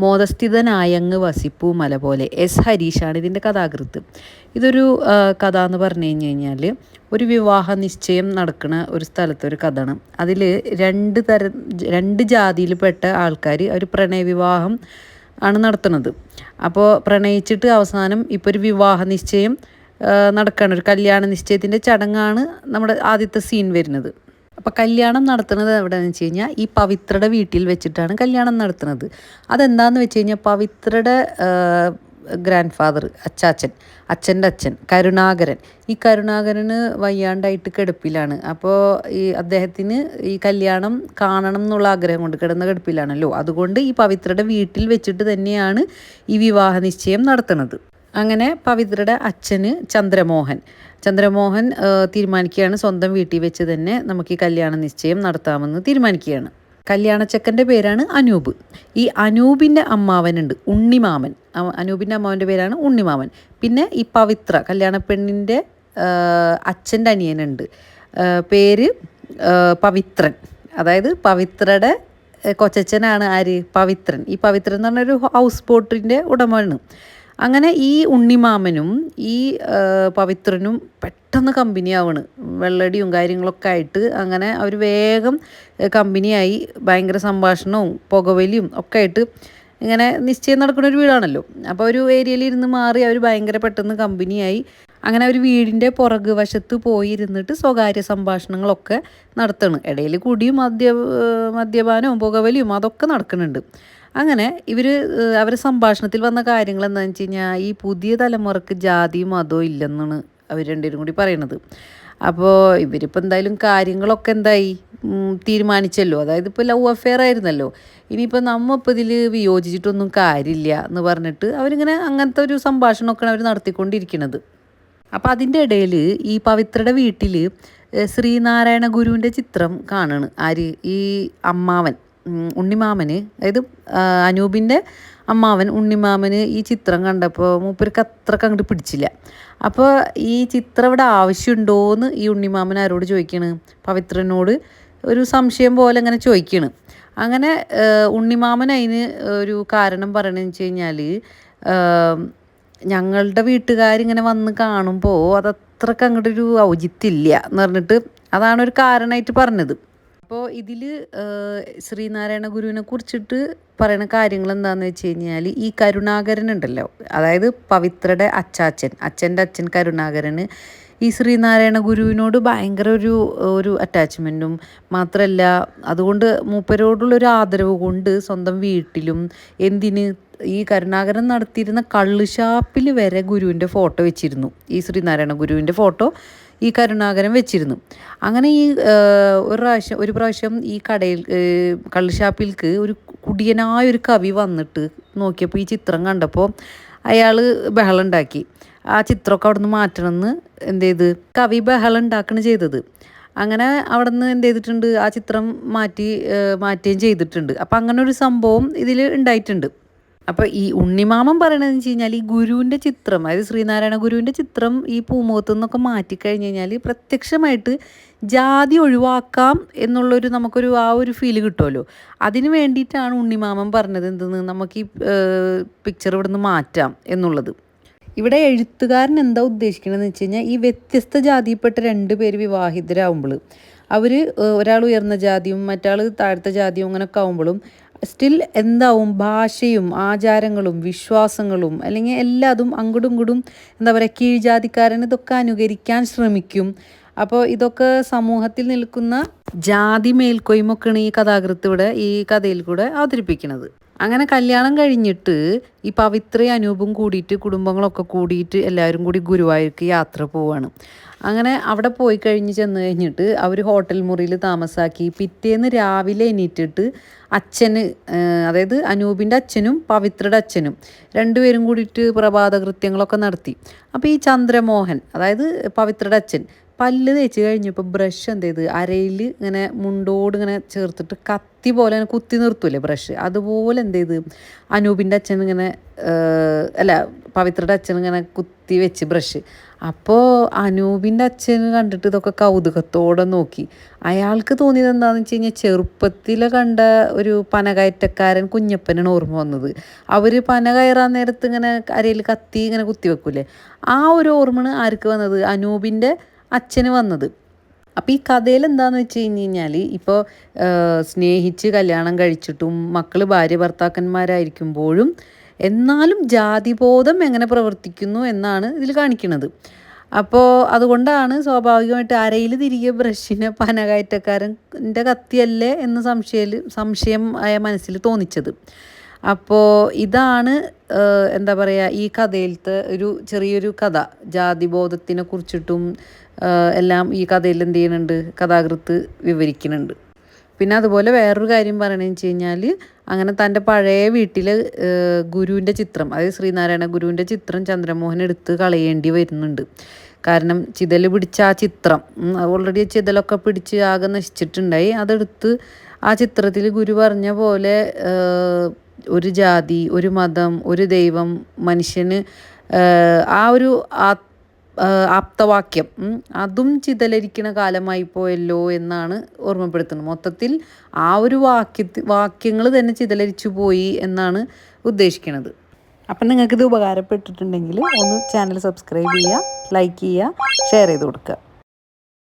മോദസ്ഥിതനായങ്ങ് വസിപ്പൂ മല പോലെ എസ് ഹരീഷാണ് ഇതിൻ്റെ കഥാകൃത്ത്. ഇതൊരു കഥ എന്ന് പറഞ്ഞു കഴിഞ്ഞാൽ ഒരു വിവാഹ നിശ്ചയം നടക്കുന്ന ഒരു സ്ഥലത്തെ ഒരു കഥയാണ്. അതിൽ രണ്ട് ജാതിയിൽപ്പെട്ട ആൾക്കാർ ഒരു പ്രണയവിവാഹം ആണ് നടത്തുന്നത്. അപ്പോൾ പ്രണയിച്ചിട്ട് അവസാനം ഇപ്പോൾ ഒരു വിവാഹ നിശ്ചയം നടക്കുകയാണ്. ഒരു കല്യാണ നിശ്ചയത്തിൻ്റെ ചടങ്ങാണ് നമ്മുടെ ആദ്യത്തെ സീൻ വരുന്നത്. അപ്പോൾ കല്യാണം നടത്തുന്നത് എവിടെയാണെന്ന് വെച്ച് കഴിഞ്ഞാൽ ഈ പവിത്രയുടെ വീട്ടിൽ വെച്ചിട്ടാണ് കല്യാണം നടത്തുന്നത്. അതെന്താണെന്ന് വെച്ച് കഴിഞ്ഞാൽ പവിത്രയുടെ ഗ്രാൻഡ് ഫാദർ അച്ഛൻ്റെ അച്ഛൻ കരുണാകരൻ, ഈ കരുണാകരന് വയ്യാണ്ടായിട്ട് കിടപ്പിലാണ്. അപ്പോൾ ഈ അദ്ദേഹത്തിന് ഈ കല്യാണം കാണണം എന്നുള്ള ആഗ്രഹം കൊണ്ട് കിടന്ന കിടപ്പിലാണല്ലോ. അതുകൊണ്ട് ഈ പവിത്രയുടെ വീട്ടിൽ വെച്ചിട്ട് തന്നെയാണ് ഈ വിവാഹ നിശ്ചയം നടത്തുന്നത്. അങ്ങനെ പവിത്രയുടെ അച്ഛന് ചന്ദ്രമോഹൻ തീരുമാനിക്കുകയാണ് സ്വന്തം വീട്ടിൽ വെച്ച് തന്നെ നമുക്ക് ഈ കല്യാണ നിശ്ചയം നടത്താമെന്ന് തീരുമാനിക്കുകയാണ്. കല്യാണച്ചക്കൻ്റെ പേരാണ് അനൂപ്. ഈ അനൂപിൻ്റെ അമ്മാവനുണ്ട് ഉണ്ണിമാമൻ. അനൂപിൻ്റെ അമ്മാവൻ്റെ പേരാണ് ഉണ്ണിമാമൻ. പിന്നെ ഈ പവിത്ര കല്യാണ പെണ്ണിൻ്റെ അച്ഛൻ്റെ അനിയനുണ്ട്, പേര് പവിത്രൻ. അതായത് പവിത്രയുടെ കൊച്ചച്ഛനാണ് ആര്, പവിത്രൻ. ഈ പവിത്രൻ എന്ന് പറഞ്ഞൊരു ഹൗസ് ബോട്ടിൻ്റെ ഉടമയാണ്. അങ്ങനെ ഈ ഉണ്ണിമാമനും ഈ പവിത്രനും പെട്ടെന്ന് കമ്പനിയാവാണ്. വെള്ളടിയും കാര്യങ്ങളൊക്കെ ആയിട്ട് അങ്ങനെ അവർ വേഗം കമ്പനിയായി. ഭയങ്കര സംഭാഷണവും പുകവലിയും ഒക്കെ ആയിട്ട് ഇങ്ങനെ നിശ്ചയം നടക്കുന്ന ഒരു വീടാണല്ലോ. അപ്പോൾ ഒരു ഏരിയയിൽ ഇരുന്ന് മാറി അവർ ഭയങ്കര പെട്ടെന്ന് കമ്പനിയായി. അങ്ങനെ ഒരു വീടിൻ്റെ പുറകു വശത്ത് പോയി ഇരുന്നിട്ട് സ്വകാര്യ സംഭാഷണങ്ങളൊക്കെ നടത്തണം. ഇടയിൽ കുടിയും മദ്യപാനവും പുകവലിയും അതൊക്കെ നടക്കുന്നുണ്ട്. അങ്ങനെ അവരെ സംഭാഷണത്തിൽ വന്ന കാര്യങ്ങൾ എന്താണെന്ന് വെച്ച് കഴിഞ്ഞാൽ ഈ പുതിയ തലമുറക്ക് ജാതിയും മതവും ഇല്ലെന്നാണ് അവർ രണ്ടുപേരും കൂടി പറയണത്. അപ്പോൾ ഇവരിപ്പോൾ എന്തായാലും കാര്യങ്ങളൊക്കെ എന്തായി തീരുമാനിച്ചല്ലോ. അതായത് ഇപ്പോൾ ലവ് അഫെയർ ആയിരുന്നല്ലോ. ഇനിയിപ്പോൾ നമ്മളിപ്പോൾ ഇതിൽ വിയോജിച്ചിട്ടൊന്നും കാര്യമില്ല എന്ന് പറഞ്ഞിട്ട് അവരിങ്ങനെ അങ്ങനത്തെ ഒരു സംഭാഷണമൊക്കെയാണ് അവർ നടത്തിക്കൊണ്ടിരിക്കുന്നത്. അപ്പോൾ അതിൻ്റെ ഇടയിൽ ഈ പവിത്രയുടെ വീട്ടിൽ ശ്രീനാരായണ ഗുരുവിൻ്റെ ചിത്രം കാണണ്. ആര്, ഈ അമ്മാവൻ ഉണ്ണിമാമന്, അതായത് അനൂപിൻ്റെ അമ്മാവൻ ഉണ്ണിമാമന് ഈ ചിത്രം കണ്ടപ്പോൾ മൂപ്പർക്ക് അത്രക്ക് അങ്ങോട്ട് പിടിച്ചില്ല. അപ്പോൾ ഈ ചിത്രം ഇവിടെ ആവശ്യമുണ്ടോയെന്ന് ഈ ഉണ്ണിമാമൻ ആരോട് ചോദിക്കണ്, പവിത്രനോട് ഒരു സംശയം പോലെ അങ്ങനെ ചോദിക്കണ്. അങ്ങനെ ഉണ്ണിമാമൻ അതിന് ഒരു കാരണം പറയണമെന്ന് വെച്ച് കഴിഞ്ഞാൽ ഞങ്ങളുടെ വീട്ടുകാരിങ്ങനെ വന്ന് കാണുമ്പോൾ അതത്രക്ക് അങ്ങോട്ടൊരു ഔചിത്യമില്ല എന്ന് പറഞ്ഞിട്ട് അതാണ് ഒരു കാരണമായിട്ട് പറഞ്ഞത്. അപ്പോൾ ഇതിൽ ശ്രീനാരായണ ഗുരുവിനെ കുറിച്ചിട്ട് പറയുന്ന കാര്യങ്ങൾ എന്താണെന്ന് വെച്ച് കഴിഞ്ഞാൽ ഈ കരുണാകരൻ ഉണ്ടല്ലോ, അതായത് പവിത്രയുടെ അച്ഛൻ്റെ അച്ഛൻ കരുണാകരന് ഈ ശ്രീനാരായണ ഗുരുവിനോട് ഭയങ്കര ഒരു അറ്റാച്ച്മെൻറ്റും മാത്രമല്ല, അതുകൊണ്ട് മൂപ്പരോടുള്ളൊരു ആദരവ് കൊണ്ട് സ്വന്തം വീട്ടിലും എന്തിന് ഈ കരുണാകരൻ നടത്തിയിരുന്ന കള്ള് ഷാപ്പിൽ വരെ ഗുരുവിൻ്റെ ഫോട്ടോ വെച്ചിരുന്നു. ഈ ശ്രീനാരായണ ഗുരുവിൻ്റെ ഫോട്ടോ ഈ കരുണാകരൻ വെച്ചിരുന്നു. അങ്ങനെ ഈ ഒരു പ്രാവശ്യം ഈ കടയിൽ കള്ള് ഷാപ്പിലേക്ക് ഒരു കുടിയനായൊരു കവി വന്നിട്ട് നോക്കിയപ്പോൾ ഈ ചിത്രം കണ്ടപ്പോൾ അയാൾ ബഹളം ഉണ്ടാക്കി. ആ ചിത്രമൊക്കെ അവിടെ നിന്ന് മാറ്റണമെന്ന് എന്ത് ചെയ്ത് കവി ബഹളം ഉണ്ടാക്കുകയാണ് ചെയ്തത്. അങ്ങനെ അവിടെ നിന്ന് എന്ത് ചെയ്തിട്ടുണ്ട്, ആ ചിത്രം മാറ്റുകയും ചെയ്തിട്ടുണ്ട്. അപ്പം അങ്ങനെ ഒരു സംഭവം ഇതിൽ ഉണ്ടായിട്ടുണ്ട്. അപ്പോൾ ഈ ഉണ്ണിമാമൻ പറയണതെന്ന് വെച്ച് കഴിഞ്ഞാൽ ഈ ഗുരുവിൻ്റെ ചിത്രം, അതായത് ശ്രീനാരായണ ഗുരുവിൻ്റെ ചിത്രം ഈ പൂമുഖത്തു നിന്നൊക്കെ മാറ്റിക്കഴിഞ്ഞ് കഴിഞ്ഞാൽ പ്രത്യക്ഷമായിട്ട് ജാതി ഒഴിവാക്കാം എന്നുള്ളൊരു നമുക്കൊരു ആ ഒരു ഫീല് കിട്ടുമല്ലോ. അതിന് വേണ്ടിയിട്ടാണ് ഉണ്ണിമാമൻ പറഞ്ഞത് എന്തെന്ന്, നമുക്ക് ഈ പിക്ചർ ഇവിടെ നിന്ന് മാറ്റാം എന്നുള്ളത്. ഇവിടെ എഴുത്തുകാരൻ എന്താ ഉദ്ദേശിക്കണമെന്ന് വെച്ച് കഴിഞ്ഞാൽ ഈ വ്യത്യസ്ത ജാതിയിൽപ്പെട്ട രണ്ട് പേര് വിവാഹിതരാകുമ്പോൾ അവർ ഒരാൾ ഉയർന്ന ജാതിയും മറ്റാൾ താഴത്തെ ജാതിയും അങ്ങനെയൊക്കെ ആകുമ്പോഴും സ്റ്റിൽ എന്താവും ഭാഷയും ആചാരങ്ങളും വിശ്വാസങ്ങളും അല്ലെങ്കിൽ എല്ലാതും അങ്ങോട്ടും ഇങ്ങോട്ടും എന്താ പറയുക കീഴ്ജാതിക്കാരൻ ഇതൊക്കെ അനുകരിക്കാൻ ശ്രമിക്കും. അപ്പോൾ ഇതൊക്കെ സമൂഹത്തിൽ നിൽക്കുന്ന ജാതി മേൽക്കോയ്മൊക്കെയാണ് ഈ കഥാകൃത്ത് ഇവിടെ ഈ കഥയിൽ കൂടെ അവതരിപ്പിക്കുന്നത്. അങ്ങനെ കല്യാണം കഴിഞ്ഞിട്ട് ഈ പവിത്രയും അനൂപും കൂടിയിട്ട് കുടുംബങ്ങളൊക്കെ കൂടിയിട്ട് എല്ലാവരും കൂടി ഗുരുവായൂർക്ക് യാത്ര പോവാണ്. അങ്ങനെ അവിടെ പോയി ചെന്ന് കഴിഞ്ഞിട്ട് അവർ ഹോട്ടൽ മുറിയിൽ താമസാക്കി. പിറ്റേന്ന് രാവിലെ എണീറ്റിട്ട് അച്ഛന്, അതായത് അനൂപിൻ്റെ അച്ഛനും പവിത്രയുടെ അച്ഛനും രണ്ടുപേരും കൂടിയിട്ട് പ്രഭാത കൃത്യങ്ങളൊക്കെ നടത്തി. അപ്പോൾ ഈ ചന്ദ്രമോഹൻ, അതായത് പവിത്രയുടെ അച്ഛൻ, പല്ല് തേച്ച് കഴിഞ്ഞപ്പോൾ ബ്രഷ് എന്ത് ചെയ്ത് അരയിൽ ഇങ്ങനെ മുണ്ടോട് ഇങ്ങനെ ചേർത്തിട്ട് കത്തി പോലെ ഇങ്ങനെ കുത്തി നിർത്തൂലേ ബ്രഷ്, അതുപോലെ എന്ത് ചെയ്ത് അനൂപിൻ്റെ അച്ഛൻ ഇങ്ങനെ പവിത്രയുടെ അച്ഛൻ ഇങ്ങനെ കുത്തി വെച്ച് ബ്രഷ്. അപ്പോൾ അനൂപിൻ്റെ അച്ഛന് കണ്ടിട്ട് ഇതൊക്കെ കൗതുകത്തോടെ നോക്കി. അയാൾക്ക് തോന്നിയത് എന്താണെന്ന് വെച്ച് കഴിഞ്ഞാൽ ചെറുപ്പത്തിൽ കണ്ട ഒരു പന കയറ്റക്കാരൻ കുഞ്ഞപ്പനാണ് ഓർമ്മ വന്നത്. അവർ പന കയറാൻ നേരത്ത് ഇങ്ങനെ അരയിൽ കത്തി ഇങ്ങനെ കുത്തി വെക്കൂലേ, ആ ഒരു ഓർമ്മയാണ് ആർക്ക് വന്നത്? അനൂപിൻ്റെ അച്ഛന് വന്നത്. അപ്പോൾ ഈ കഥയിൽ എന്താണെന്ന് വെച്ച് കഴിഞ്ഞാൽ ഇപ്പോൾ സ്നേഹിച്ച് കല്യാണം കഴിച്ചിട്ടും മക്കൾ ഭാര്യ ഭർത്താക്കന്മാരായിരിക്കുമ്പോഴും എന്നാലും ജാതിബോധം എങ്ങനെ പ്രവർത്തിക്കുന്നു എന്നാണ് ഇതിൽ കാണിക്കുന്നത്. അപ്പോൾ അതുകൊണ്ടാണ് സ്വാഭാവികമായിട്ട് അരയിൽ തിരികെ ബ്രഷിനെ പനകയറ്റക്കാരൻ്റെ കത്തിയല്ലേ എന്ന് സംശയം ആയ മനസ്സിൽ തോന്നിച്ചത്. അപ്പോൾ ഇതാണ് എന്താ പറയുക, ഈ കഥയിലത്തെ ഒരു ചെറിയൊരു കഥ ജാതിബോധത്തിനെ കുറിച്ചിട്ടും എല്ലാം ഈ കഥയിൽ എന്ത് ചെയ്യുന്നുണ്ട്, കഥാകൃത്ത് വിവരിക്കുന്നുണ്ട്. പിന്നെ അതുപോലെ വേറൊരു കാര്യം പറയണമെന്ന് വെച്ച് കഴിഞ്ഞാൽ, അങ്ങനെ തൻ്റെ പഴയ വീട്ടിൽ ഗുരുവിൻ്റെ ചിത്രം, അതായത് ശ്രീനാരായണ ഗുരുവിൻ്റെ ചിത്രം ചന്ദ്രമോഹൻ എടുത്ത് കളയേണ്ടി വരുന്നുണ്ട്. കാരണം ചിതൽ പിടിച്ച ആ ചിത്രം ഓൾറെഡി ചിതലൊക്കെ പിടിച്ച് ആകെ നശിച്ചിട്ടുണ്ടായി. അതെടുത്ത് ആ ചിത്രത്തിൽ ഗുരു പറഞ്ഞ പോലെ ഒരു ജാതി, ഒരു മതം, ഒരു ദൈവം, മനുഷ്യന് ആ ഒരു ആപ്തവാക്യം അതും ചിതലരിക്കണ കാലമായി പോയല്ലോ എന്നാണ് ഓർമ്മപ്പെടുത്തുന്നത്. മൊത്തത്തിൽ ആ ഒരു വാക്യങ്ങൾ തന്നെ ചിതലരിച്ചു പോയി എന്നാണ് ഉദ്ദേശിക്കുന്നത്. അപ്പം നിങ്ങൾക്കിത് ഉപകാരപ്പെട്ടിട്ടുണ്ടെങ്കിൽ ഒന്ന് ചാനൽ സബ്സ്ക്രൈബ് ചെയ്യുക, ലൈക്ക് ചെയ്യുക, ഷെയർ ചെയ്ത് കൊടുക്കുക.